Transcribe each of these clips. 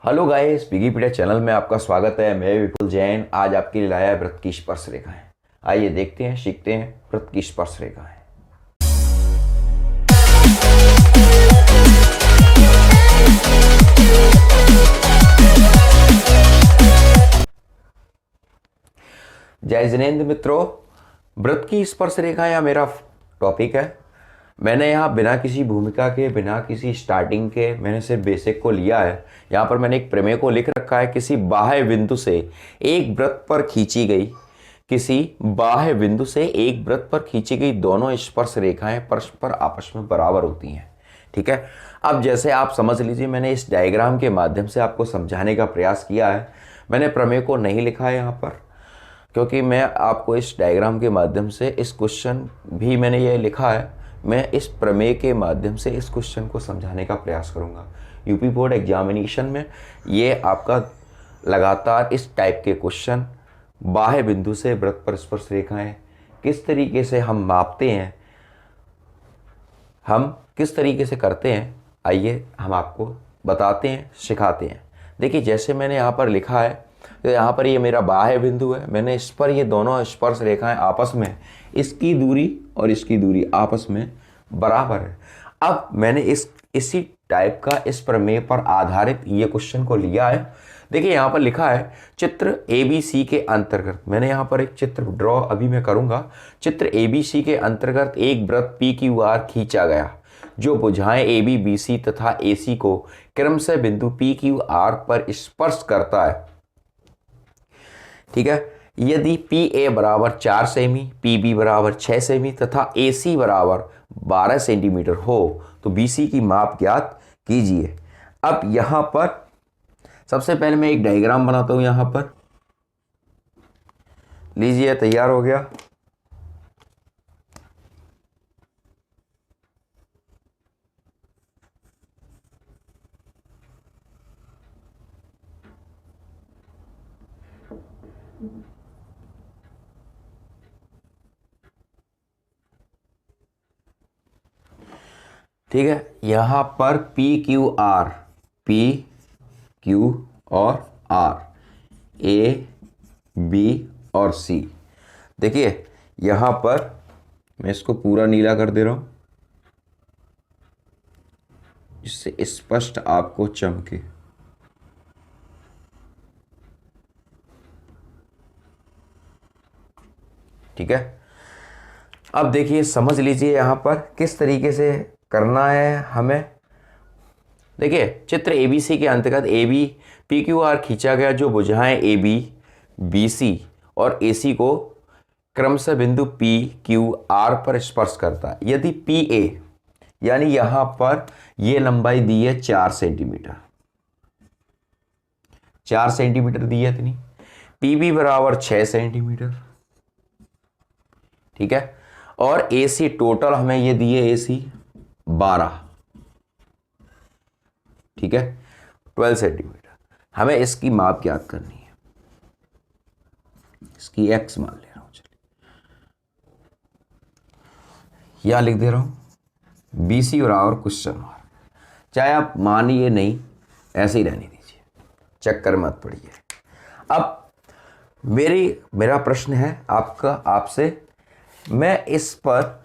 Hello guys, Wikipedia channel में आपका स्वागत है। मैं विपुल जैन आज आपके लिए लाया है व्रत की स्पर्श रेखाएं। आइए देखते हैं, सीखते हैं व्रत की स्पर्श रेखाएं। जय जिनेंद्र मित्रों, व्रत की स्पर्श रेखाएं मेरा टॉपिक है। मैंने यहाँ बिना किसी भूमिका के, बिना किसी स्टार्टिंग के, मैंने सिर्फ बेसिक को लिया है। यहाँ पर मैंने एक प्रमेय को लिख रखा है। किसी बाह्य बिंदु से एक वृत्त पर खींची गई, किसी बाह्य बिंदु से एक वृत्त पर खींची गई दोनों स्पर्श रेखाएं परस्पर आपस में बराबर होती हैं। ठीक है, अब जैसे आप समझ लीजिए, मैंने इस डायग्राम के माध्यम से आपको समझाने का प्रयास किया है। मैंने प्रमेय को नहीं लिखा है यहाँ पर, क्योंकि मैं आपको इस डायग्राम के माध्यम से इस क्वेश्चन भी मैंने ये लिखा है। मैं इस प्रमेय के माध्यम से इस क्वेश्चन को समझाने का प्रयास करूंगा। यूपी बोर्ड एग्जामिनेशन में ये आपका लगातार इस टाइप के क्वेश्चन, बाह्य बिंदु से वृत्त पर स्पर्श रेखाएं किस तरीके से हम मापते हैं, हम किस तरीके से करते हैं, आइए हम आपको बताते हैं, सिखाते हैं। देखिए, जैसे मैंने यहाँ पर लिखा है, तो यहाँ पर ये मेरा बाह्य बिंदु है। मैंने इस पर ये दोनों स्पर्श रेखाएं आपस में, इसकी दूरी और इसकी दूरी आपस में बराबर है। अब मैंने इसी टाइप का इस प्रमेय पर आधारित ये क्वेश्चन को लिया है। देखिए, यहाँ पर लिखा है चित्र ABC के अंतर्गत। मैंने यहाँ पर एक चित्र ड्रॉ अभी मैं करूँगा। चित्र ABC के अंतर्गत एक वृत्त PQR खींचा गया जो भुजाएं AB, BC तथा AC को क्रमशः बिंदु PQR पर स्पर्श करता है। ठीक है, यदि PA बराबर 4 सेमी, PB बराबर 6 सेमी तथा AC बराबर 12 सेंटीमीटर हो तो BC की माप ज्ञात कीजिए। अब यहाँ पर सबसे पहले मैं एक डायग्राम बनाता हूँ। यहाँ पर लीजिए, तैयार हो गया। ठीक है, यहाँ पर PQR, P, Q और R, A, B और C। देखिए, यहाँ पर मैं इसको पूरा नीला कर दे रहा हूँ जिससे स्पष्ट आपको चमके। ठीक है, अब देखिए, समझ लीजिए यहाँ पर किस तरीके से करना है हमें। देखिए, चित्र ABC के अंतर्गत AB PQR खींचा गया जो भुजाएं AB, BC और AC को क्रमशः बिंदु PQR पर स्पर्श करता है। यदि PA, यानी यहाँ पर ये लंबाई दी है 4 सेंटीमीटर, 4 सेंटीमीटर दी है इतनी। PB बराबर 6 सेंटीमीटर। ठीक है, और AC टोटल हमें ये दिए AC 12। ठीक है, 12 सेंटीमीटर। हमें इसकी माप ज्ञात करनी है। इसकी x मान ले रहा हूं, चलिए यहां लिख दे रहा हूं BC बराबर क्वेश्चन मार्क। चाहे आप मानिए नहीं, ऐसे ही रहने दीजिए, चक्कर मत पड़िए। अब मेरा प्रश्न है आपसे। मैं इस पर,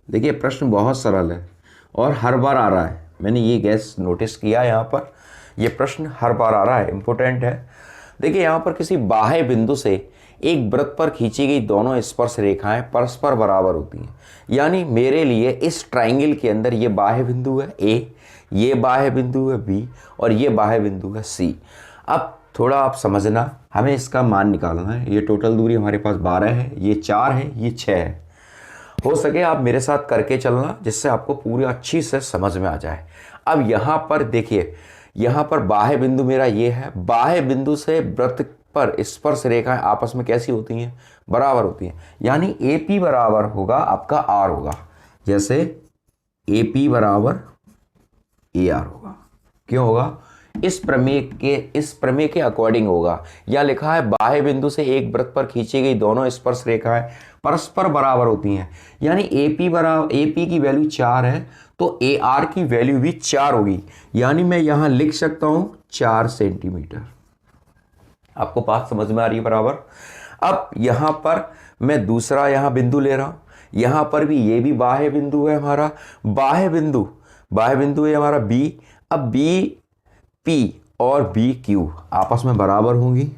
देखिए, प्रश्न बहुत सरल है और हर बार आ रहा है। मैंने ये गैस नोटिस किया, यहाँ पर ये प्रश्न हर बार आ रहा है, इंपॉर्टेंट है। देखिए, यहाँ पर किसी बाह्य बिंदु से एक वृत्त पर खींची गई दोनों स्पर्श रेखाएं परस्पर बराबर होती हैं। यानी मेरे लिए इस ट्राइंगल के अंदर ये बाह्य बिंदु है A, ये बाह्य बिंदु है B और ये बाह्य बिंदु है C। अब थोड़ा आप समझना, हमें इसका मान निकालना है। ये टोटल दूरी हमारे पास 12 है, ये 4 है, ये 6 है। हो सके आप मेरे साथ करके चलना, जिससे आपको पूरी अच्छी से समझ में आ जाए। अब यहाँ पर देखिए, यहाँ पर बाह्य बिंदु मेरा ये है। बाह्य बिंदु से वृत्त पर स्पर्श रेखाएं आपस में कैसी होती हैं? बराबर होती हैं। यानी AP बराबर होगा आपका R होगा। जैसे AP बराबर AR होगा। क्यों होगा? इस प्रमेय के अकॉर्डिंग होगा। यह लिखा है बाह्य बिंदु से एक वृत्त पर खींची गई दोनों स्पर्श रेखाएं परस्पर बराबर होती हैं। यानी AP की वैल्यू 4 है तो ए आर की वैल्यू भी 4 होगी, यानी मैं यहां लिख सकता हूं 4 सेंटीमीटर। आपको बात समझ में आ रही है बराबर। अब यहां पर मैं दूसरा यहां बिंदु ले रहा हूं, यहां पर भी ये भी बाह्य बिंदु है हमारा, बाह्य बिंदु है हमारा बी। अब बी पी और बी क्यू आपस में बराबर होंगी,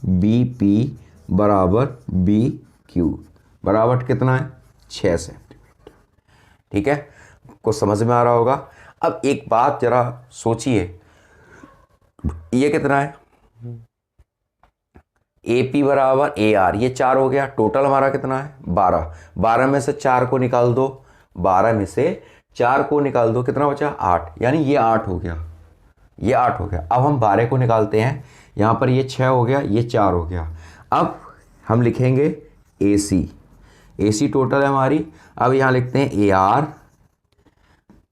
बी पी बराबर बी क्यू बराबर कितना है 6 सेंटीमीटर। ठीक है, को समझ में आ रहा होगा। अब एक बात जरा सोचिए, ये कितना है, ए पी बराबर ए आर, ये 4 हो गया, टोटल हमारा कितना है 12। 12 में से 4 को निकाल दो, 12 में से 4 को निकाल दो, कितना बचा 8, यानी ये 8 हो गया, ये 8 हो गया। अब हम 12 को निकालते हैं, यहां पर ये 6 हो गया, ये 4 हो गया। अब हम लिखेंगे ए सी टोटल है हमारी। अब यहां लिखते हैं A R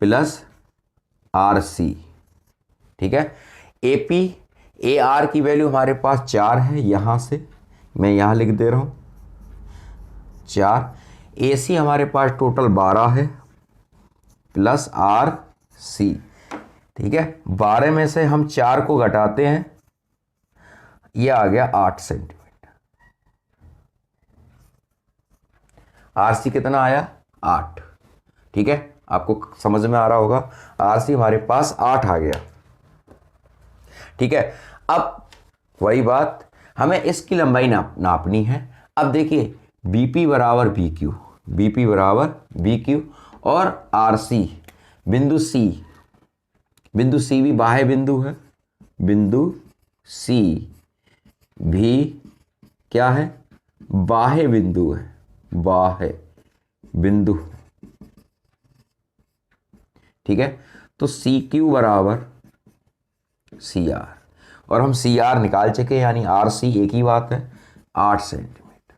plus R C. ठीक है, ए पी ए आर की वैल्यू हमारे पास 4 है, यहां से मैं यहां लिख दे रहा हूं 4। ए सी हमारे पास टोटल 12 है प्लस आर सी। ठीक है, 12 में से हम 4 को घटाते हैं, यह आ गया 8 सेंटीमीटर। आर सी कितना आया 8। ठीक है, आपको समझ में आ रहा होगा, आर सी हमारे पास 8 आ गया। ठीक है, अब वही बात, हमें इसकी लंबाई नापनी है। अब देखिए बीपी बराबर बी क्यू, बीपी बराबर बी क्यू, और आर सी बिंदु सी भी बाह्य बिंदु है, बिंदु सी भी क्या है बाह्य बिंदु है, बाह्य बिंदु। ठीक है, तो सी क्यू बराबर सी आर, और हम सी आर निकाल चुके, यानी आर सी एक ही बात है 8 सेंटीमीटर।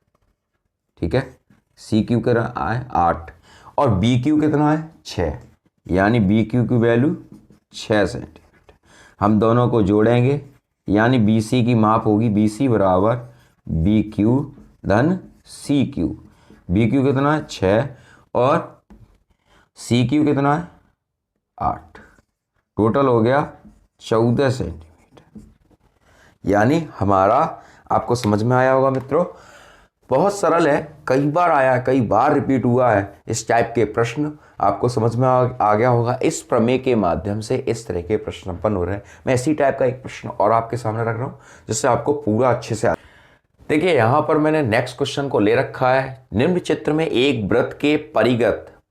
ठीक है, सी क्यू कितना है 8 और बी क्यू कितना है 6, यानी बी क्यू की वैल्यू 6 सेंटीमीटर। हम दोनों को जोड़ेंगे, यानी बी सी की माप होगी बी सी बराबर बी क्यू धन सी क्यू। बी क्यू कितना है 6 और सी क्यू कितना है 8, टोटल हो गया 14 सेंटीमीटर। यानी हमारा, आपको समझ में आया होगा मित्रों, बहुत सरल है, कई बार आया, कई बार रिपीट हुआ है इस टाइप के प्रश्न, आपको समझ में आ गया होगा। इस प्रमेय के माध्यम से इस तरह के प्रश्न उत्पन्न हो रहे हैं। मैं इसी टाइप का एक प्रश्न और आपके सामने रख रहा हूं, जिससे आपको पूरा अच्छे से देखिए। यहां पर मैंने नेक्स्ट क्वेश्चन को ले रखा है, निम्न चित्र में एक वृत्त के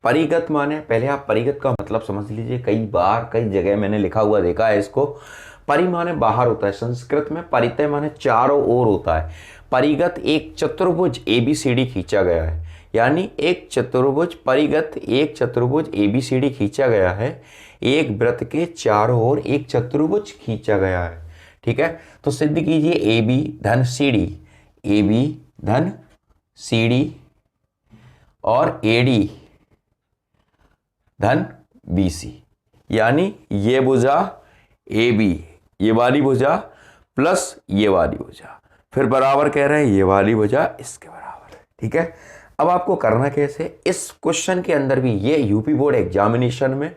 परिगत माने, पहले आप परिगत का मतलब समझ लीजिए, कई बार कई जगह मैंने लिखा हुआ देखा है इसको। परि माने बाहर होता है, संस्कृत में परितय माने चारों ओर होता है। परिगत एक चतुर्भुज ABCD खींचा गया है, यानी एक चतुर्भुज परिगत, एक चतुर्भुज ABCD खींचा गया है, एक वृत्त के चारों ओर एक चतुर्भुज खींचा गया है। ठीक है, तो सिद्ध कीजिए AB धन CD, AB धन CD और AD धन BC, यानी ये भुजा AB, ये वाली भुजा प्लस ये वाली भुजा, फिर बराबर कह रहे हैं ये वाली भुजा इसके बराबर है। ठीक है, अब आपको करना कैसे, इस क्वेश्चन के अंदर भी ये यूपी बोर्ड एग्जामिनेशन में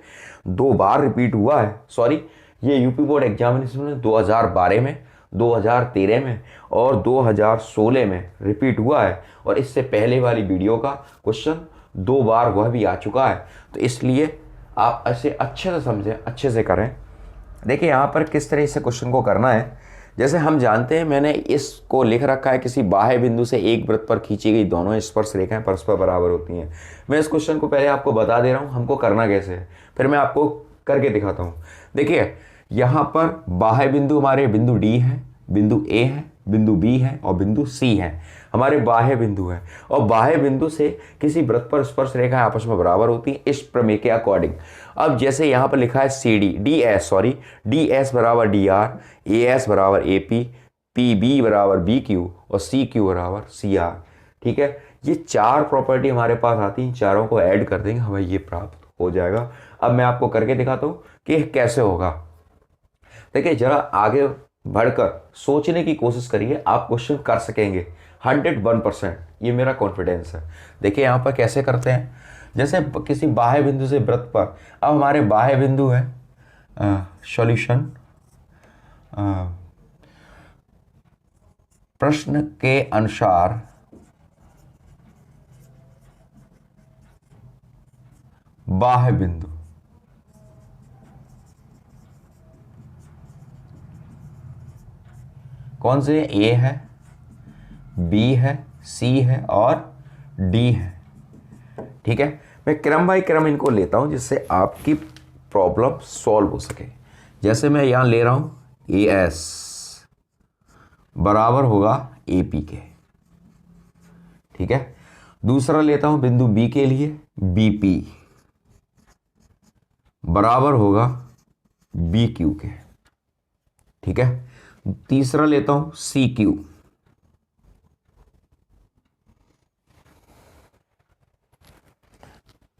2 बार रिपीट हुआ है, सॉरी ये यूपी बोर्ड एग्जामिनेशन में 2012 में, 2013 में और 2016 में रिपीट हुआ है, और इससे पहले वाली वीडियो का क्वेश्चन 2 बार वह भी आ चुका है। तो इसलिए आप ऐसे अच्छे से समझें, अच्छे से करें। देखिए यहाँ पर किस तरह से क्वेश्चन को करना है, जैसे हम जानते हैं, मैंने इसको लिख रखा है, किसी बाह्य बिंदु से एक वृत्त पर खींची गई दोनों स्पर्श रेखाएं परस्पर बराबर होती हैं। मैं इस क्वेश्चन को पहले आपको बता दे रहा हूँ हमको करना कैसे है, फिर मैं आपको करके दिखाता हूँ। देखिए यहाँ पर बाह्य बिंदु हमारे बिंदु D है, बिंदु A है, बिंदु B है और बिंदु C है, हमारे बाह्य बिंदु है। और बाह्य बिंदु से किसी वृत्त पर स्पर्श रेखाएं आपस में बराबर होती है इस प्रमेय के अकॉर्डिंग। अब जैसे यहाँ पर लिखा है DS बराबर DR, AS बराबर AP, PB बराबर BQ और CQ बराबर CR। ठीक है, ये 4 प्रॉपर्टी हमारे पास आती हैं, चारों को ऐड कर देंगे, हमें ये प्राप्त हो जाएगा। अब मैं आपको करके दिखाता हूँ कि कैसे होगा। देखिए जरा आगे बढ़कर सोचने की कोशिश करिए, आप क्वेश्चन कर सकेंगे 101%, ये मेरा कॉन्फिडेंस है। देखिए यहाँ पर कैसे करते हैं, जैसे किसी बाह्य बिंदु से वृत्त पर, अब हमारे बाह्य बिंदु है सॉल्यूशन। प्रश्न के अनुसार बाह्य बिंदु कौन से? ए है, बी है, सी है और डी है। ठीक है, मैं क्रम बाय क्रम इनको लेता हूं जिससे आपकी प्रॉब्लम सॉल्व हो सके। जैसे मैं यहां ले रहा हूं ए एस बराबर होगा ए पी के। ठीक है, दूसरा लेता हूं बिंदु बी के लिए बी पी बराबर होगा बी क्यू के। ठीक है, तीसरा लेता हूं सी क्यू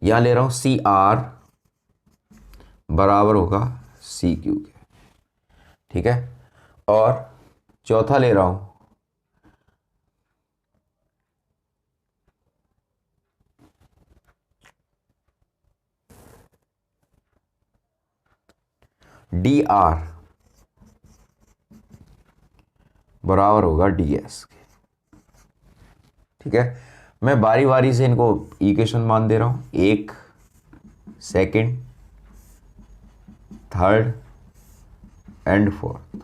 यहां ले रहा हूं सी आर बराबर होगा सी क्यू के। ठीक है, और चौथा ले रहा हूं डी आर बराबर होगा डी एस के। ठीक है, मैं बारी बारी से इनको इक्वेशन मान दे रहा हूं, एक, सेकंड, थर्ड एंड फोर्थ।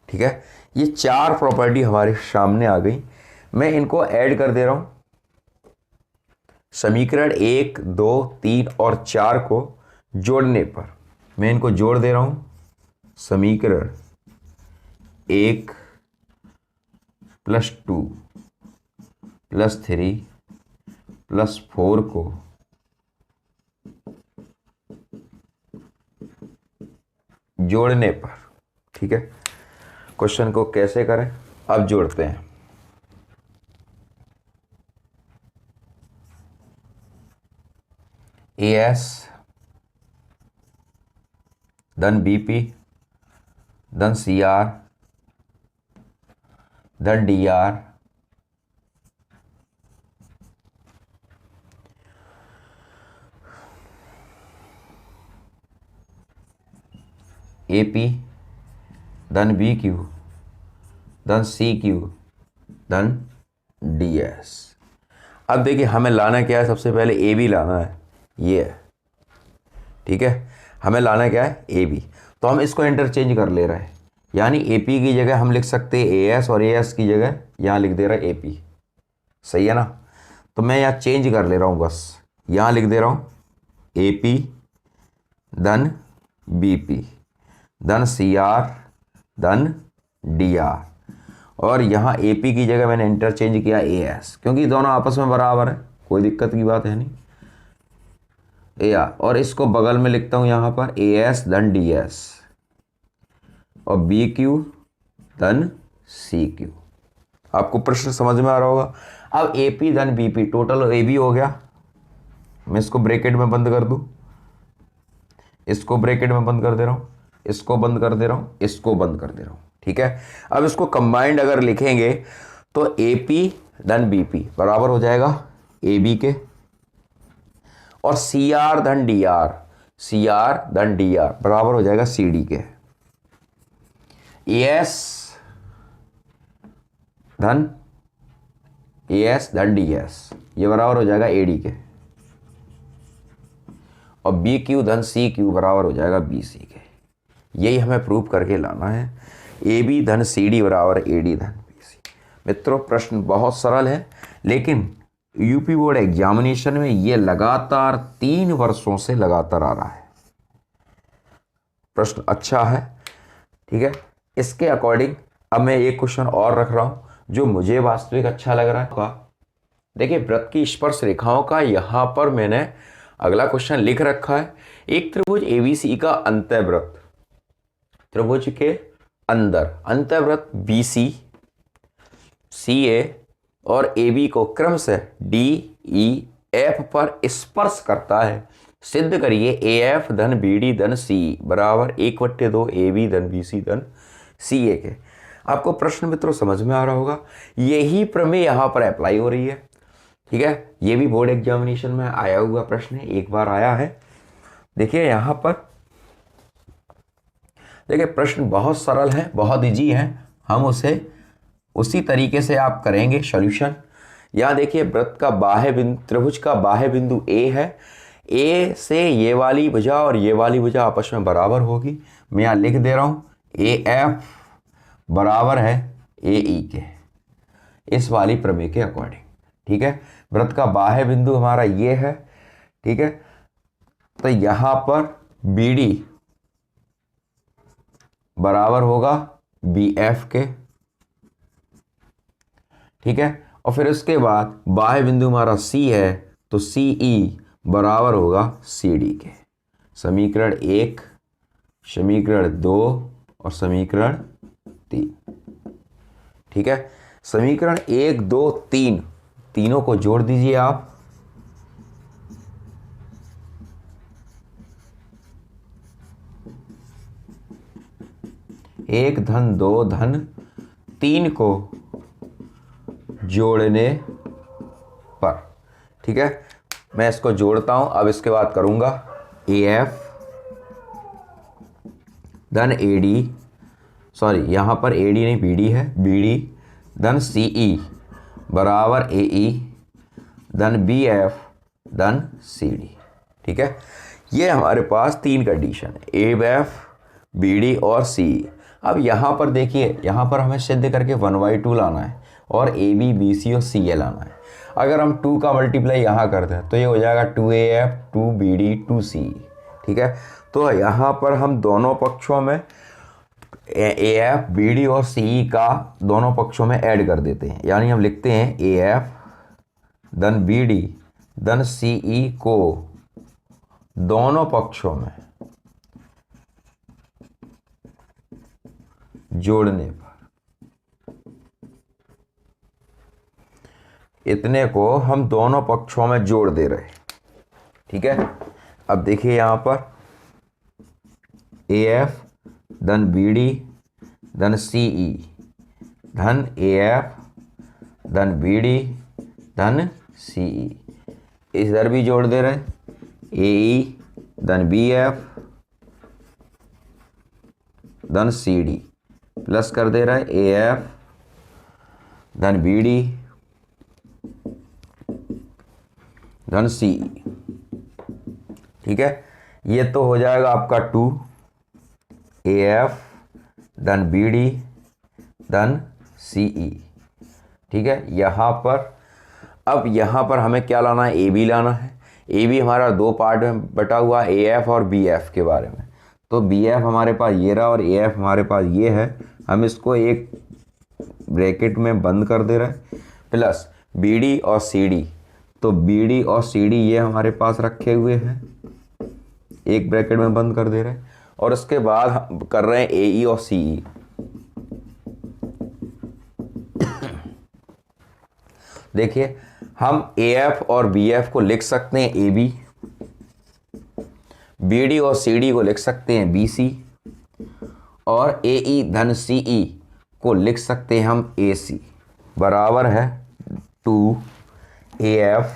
ठीक है, ये चार प्रॉपर्टी हमारे सामने आ गई। मैं इनको ऐड कर दे रहा हूं। समीकरण 1, 2, 3 और 4 को जोड़ने पर मैं इनको जोड़ दे रहा हूं। समीकरण 1 + 2 + 3 + 4 को जोड़ने पर। ठीक है, क्वेश्चन को कैसे करें अब जोड़ते हैं। ए एस धन बी पी धन सी आर धन डी आर ए पी धन बी क्यू धन सी क्यू धन डी एस। अब देखिए हमें लाना क्या है, सबसे पहले ए बी लाना है, ये है। ठीक है, हमें लाना क्या है, ए बी। तो हम इसको इंटरचेंज कर ले रहे हैं, यानी ए पी की जगह हम लिख सकते हैं ए एस और ए एस की जगह यहाँ लिख दे रहा है ए पी। सही है ना? तो मैं यहाँ चेंज कर ले रहा हूँ, बस यहाँ लिख दे रहा हूँ ए पी धन बी पी धन सी आर धन डी आर, और यहाँ ए पी की जगह मैंने इंटरचेंज किया ए एस, क्योंकि दोनों आपस में बराबर है, कोई दिक्कत की बात है नहीं। ए आर, और इसको बगल में लिखता हूँ यहाँ पर ए एस धन डी एस और बी क्यू धन सी क्यू। आपको प्रश्न समझ में आ रहा होगा। अब ए पी धन B P total A B हो गया, मैं इसको ब्रैकेट में बंद कर दूं, इसको ब्रैकेट में बंद कर दे रहा हूं, इसको बंद कर दे रहा हूं, इसको बंद कर दे रहा हूं। ठीक है, अब इसको कंबाइंड अगर लिखेंगे तो ए पी धन बी पी बराबर हो जाएगा ए बी के, और सी आर धन डी आर, सी आर धन डी आर बराबर हो जाएगा सी डी के। ए एस धन डी एस ये बराबर हो जाएगा ए डी के, और बी क्यू धन सी क्यू बराबर हो जाएगा बी सी के। यही हमें प्रूव करके लाना है, ए बी धन सी डी बराबर ए डी धन बी सी। मित्रों प्रश्न बहुत सरल है, लेकिन यूपी बोर्ड एग्जामिनेशन में ये लगातार 3 वर्षों से लगातार आ रहा है। प्रश्न अच्छा है। ठीक है, इसके अकॉर्डिंग अब मैं एक क्वेश्चन और रख रहा हूं जो मुझे वास्तविक अच्छा लग रहा है। देखिए वृत्त की स्पर्श रेखाओं का यहां पर मैंने अगला क्वेश्चन लिख रखा है। एक त्रिभुज एबीसी का अंतःवृत्त, त्रिभुज के अंदर अंतःवृत्त बीसी, सीए और AB को क्रम से DEF पर स्पर्श करता है। सिद्ध करिए AF धन BD धन CE बराबर 1/2 AB धन BC धन CA के। आपको प्रश्न मित्रों समझ में आ रहा होगा। यही प्रमेय यहां पर अप्लाई हो रही है। ठीक है, ये भी बोर्ड एग्जामिनेशन में आया हुआ प्रश्न है, एक बार आया है। देखिए यहाँ पर, देखिए प्रश्न बहुत सरल है, बहुत इजी है, हम उसे उसी तरीके से आप करेंगे सॉल्यूशन। यहाँ देखिए वृत्त का बाह्य बिंदु, त्रिभुज का बाह्य बिंदु ए है, ए से ये वाली भुजा और ये वाली भुजा आपस में बराबर होगी। मैं यहाँ लिख दे रहा हूँ ए एफ बराबर है ए ई के, इस वाली प्रमेय के अकॉर्डिंग। ठीक है, वृत्त का बाह्य बिंदु हमारा ये है। ठीक है, तो यहां पर बी डी बराबर होगा बी एफ के। ठीक है, और फिर उसके बाद बाह्य बिंदु हमारा सी है, तो सी ई बराबर होगा सी डी के। समीकरण 1, समीकरण 2 और समीकरण 3। ठीक है, समीकरण 1, 2, 3 तीनों को जोड़ दीजिए आप। एक धन 2 धन 3 को जोड़ने पर, ठीक है, मैं इसको जोड़ता हूं। अब इसके बाद करूंगा ए एफ धन ए डी, सॉरी यहां पर ए डी नहीं बी डी है, बी डी धन सी ई बराबर ए ई धन बी एफ धन सी डी। ठीक है, ये हमारे पास 3 कंडीशन है, ए एफ बी डी और सी ई। अब यहाँ पर देखिए, यहाँ पर हमें सिद्ध करके 1/2 लाना है और ए बी बी सी और सी ए लाना है। अगर हम 2 का मल्टीप्लाई यहाँ कर दें तो ये हो जाएगा 2AF 2BD 2CE। ठीक है, तो यहाँ पर हम दोनों पक्षों में AF BD और CE का दोनों पक्षों में ऐड कर देते हैं, यानी हम लिखते हैं AF धन BD धन CE को दोनों पक्षों में जोड़ने पर, इतने को हम दोनों पक्षों में जोड़ दे रहे। ठीक है, अब देखिए यहां पर AF धन BD धन CE धन AF धन BD धन CE, इधर भी जोड़ दे रहे। AE धन BF धन CD प्लस कर दे रहा है AF धन BD धन CE। ठीक है, ये तो हो जाएगा आपका 2 AF धन BD धन CE। ठीक है, यहाँ पर अब यहाँ पर हमें क्या लाना है, AB लाना है। AB हमारा 2 पार्ट में बटा हुआ है, AF और BF के बारे में। तो BF हमारे पास ये रहा और AF हमारे पास ये है, हम इसको एक ब्रैकेट में बंद कर दे रहे हैं, प्लस BD और CD। तो BD और CD ये हमारे पास रखे हुए हैं, एक ब्रैकेट में बंद कर दे रहे हैं, और उसके बाद हम कर रहे हैं AE और CE। देखिए हम AF और BF को लिख सकते हैं AB, BD और CD को लिख सकते हैं BC, और AE धन CE को लिख सकते हैं हम AC। बराबर है 2 AF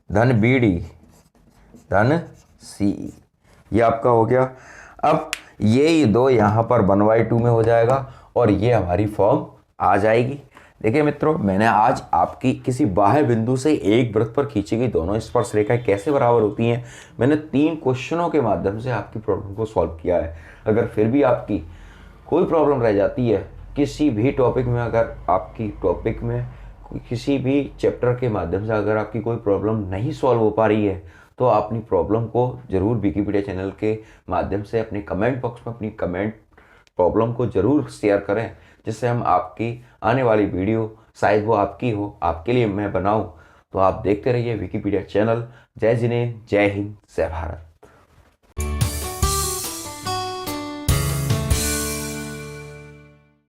धन BD धन CE। ये आपका हो गया। अब ये ही दो यहाँ पर 1/2 में हो जाएगा और ये हमारी फॉर्म आ जाएगी। देखिए मित्रों, मैंने आज आपकी किसी बाह्य बिंदु से एक वृत्त पर खींची गई दोनों स्पर्श रेखाएं कैसे बराबर होती हैं, मैंने 3 क्वेश्चनों के माध्यम से आपकी प्रॉब्लम को सॉल्व किया है। अगर फिर भी आपकी कोई प्रॉब्लम रह जाती है किसी भी टॉपिक में, अगर आपकी टॉपिक में किसी भी चैप्टर के माध्यम से अगर आपकी कोई प्रॉब्लम नहीं सॉल्व हो पा रही है, तो अपनी प्रॉब्लम को ज़रूर विकिपीडिया चैनल के माध्यम से अपने कमेंट बॉक्स में अपनी कमेंट प्रॉब्लम को ज़रूर शेयर करें, जिससे हम आपकी आने वाली वीडियो, शायद वो आपकी हो, आपके लिए मैं बनाऊं। तो आप देखते रहिए विकिपीडिया चैनल। जय जिनेंद्र, जय हिंद, जय भारत।